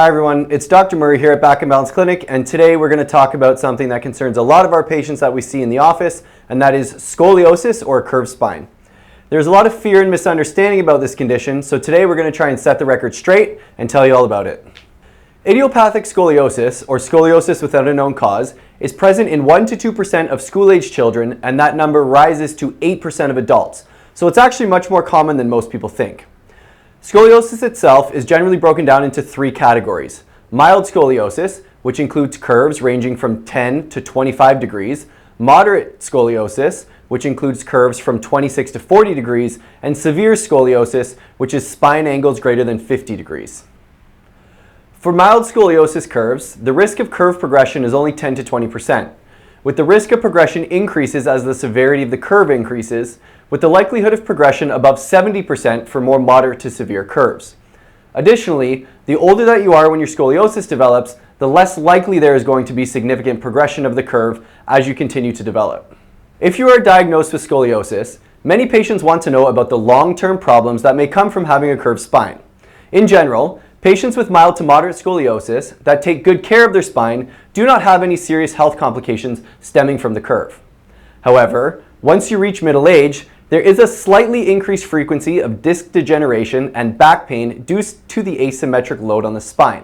Hi everyone, it's Dr. Murray here at Back and Balance Clinic, and today we're going to talk about something that concerns a lot of our patients that we see in the office, and that is scoliosis or curved spine. There's a lot of fear and misunderstanding about this condition, so today we're going to try and set the record straight and tell you all about it. Idiopathic scoliosis, or scoliosis without a known cause, is present in 1 to 2% of school-aged children, and that number rises to 8% of adults. So it's actually much more common than most people think. Scoliosis itself is generally broken down into three categories. Mild scoliosis, which includes curves ranging from 10 to 25 degrees, moderate scoliosis, which includes curves from 26 to 40 degrees, and severe scoliosis, which is spine angles greater than 50 degrees. For mild scoliosis curves, the risk of curve progression is only 10 to 20%, with the risk of progression increases as the severity of the curve increases, with the likelihood of progression above 70% for more moderate to severe curves. Additionally, the older that you are when your scoliosis develops, the less likely there is going to be significant progression of the curve as you continue to develop. If you are diagnosed with scoliosis, many patients want to know about the long-term problems that may come from having a curved spine. In general, patients with mild to moderate scoliosis that take good care of their spine do not have any serious health complications stemming from the curve. However, once you reach middle age, there is a slightly increased frequency of disc degeneration and back pain due to the asymmetric load on the spine.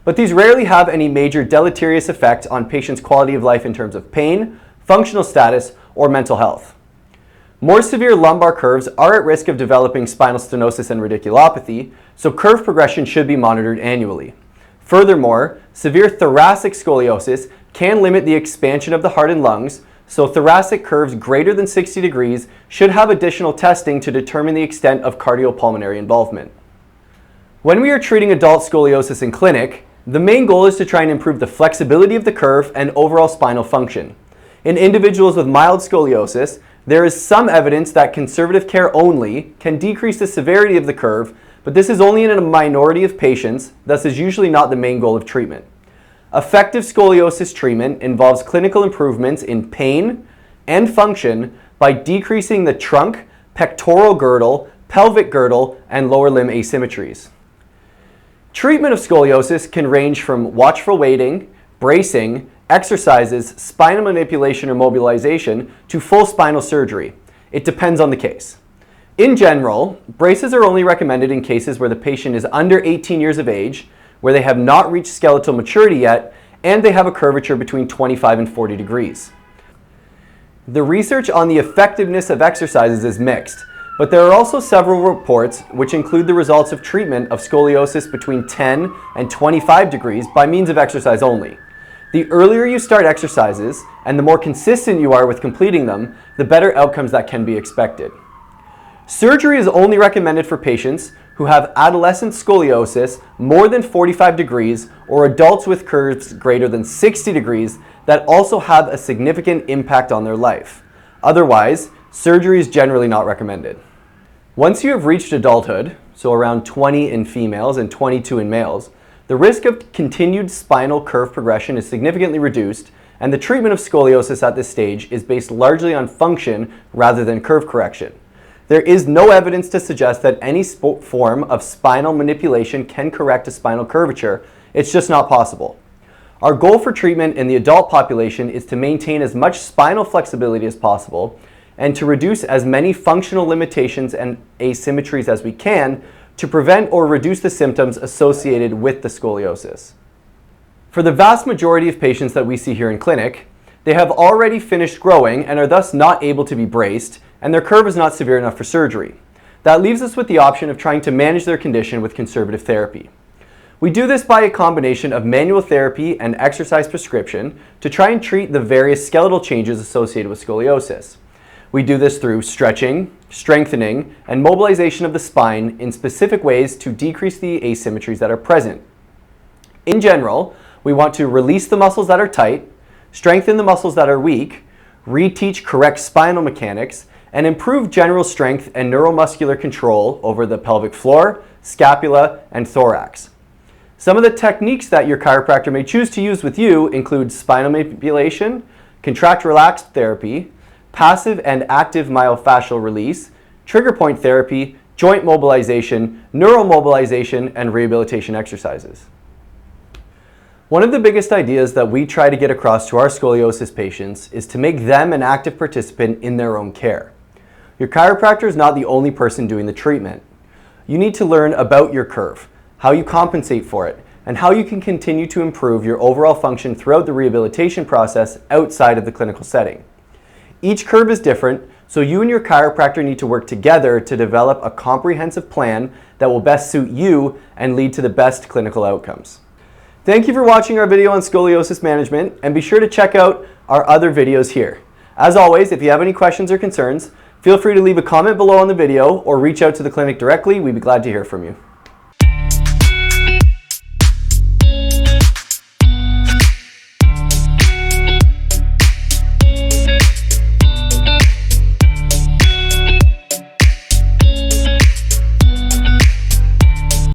But these rarely have any major deleterious effect on patients' quality of life in terms of pain, functional status, or mental health. More severe lumbar curves are at risk of developing spinal stenosis and radiculopathy, so curve progression should be monitored annually. Furthermore, severe thoracic scoliosis can limit the expansion of the heart and lungs, so thoracic curves greater than 60 degrees should have additional testing to determine the extent of cardiopulmonary involvement. When we are treating adult scoliosis in clinic, the main goal is to try and improve the flexibility of the curve and overall spinal function. In individuals with mild scoliosis, there is some evidence that conservative care only can decrease the severity of the curve, but this is only in a minority of patients, thus is usually not the main goal of treatment. Effective scoliosis treatment involves clinical improvements in pain and function by decreasing the trunk, pectoral girdle, pelvic girdle, and lower limb asymmetries. Treatment of scoliosis can range from watchful waiting, bracing, exercises, spinal manipulation or mobilization, to full spinal surgery. It depends on the case. In general, braces are only recommended in cases where the patient is under 18 years of age, where they have not reached skeletal maturity yet, and they have a curvature between 25 and 40 degrees. The research on the effectiveness of exercises is mixed, but there are also several reports which include the results of treatment of scoliosis between 10 and 25 degrees by means of exercise only. The earlier you start exercises, and the more consistent you are with completing them, the better outcomes that can be expected. Surgery is only recommended for patients who have adolescent scoliosis more than 45 degrees or adults with curves greater than 60 degrees that also have a significant impact on their life. Otherwise, surgery is generally not recommended. Once you have reached adulthood, so around 20 in females and 22 in males, the risk of continued spinal curve progression is significantly reduced, and the treatment of scoliosis at this stage is based largely on function rather than curve correction. There is no evidence to suggest that any form of spinal manipulation can correct a spinal curvature. It's just not possible. Our goal for treatment in the adult population is to maintain as much spinal flexibility as possible and to reduce as many functional limitations and asymmetries as we can to prevent or reduce the symptoms associated with the scoliosis. For the vast majority of patients that we see here in clinic, they have already finished growing and are thus not able to be braced, and their curve is not severe enough for surgery. That leaves us with the option of trying to manage their condition with conservative therapy. We do this by a combination of manual therapy and exercise prescription to try and treat the various skeletal changes associated with scoliosis. We do this through stretching, strengthening, and mobilization of the spine in specific ways to decrease the asymmetries that are present. In general, we want to release the muscles that are tight, strengthen the muscles that are weak, reteach correct spinal mechanics, and improve general strength and neuromuscular control over the pelvic floor, scapula, and thorax. Some of the techniques that your chiropractor may choose to use with you include spinal manipulation, contract-relax therapy, passive and active myofascial release, trigger point therapy, joint mobilization, neuromobilization, and rehabilitation exercises. One of the biggest ideas that we try to get across to our scoliosis patients is to make them an active participant in their own care. Your chiropractor is not the only person doing the treatment. You need to learn about your curve, how you compensate for it, and how you can continue to improve your overall function throughout the rehabilitation process outside of the clinical setting. Each curve is different, so you and your chiropractor need to work together to develop a comprehensive plan that will best suit you and lead to the best clinical outcomes. Thank you for watching our video on scoliosis management, and be sure to check out our other videos here. As always, if you have any questions or concerns, feel free to leave a comment below on the video or reach out to the clinic directly. We'd be glad to hear from you.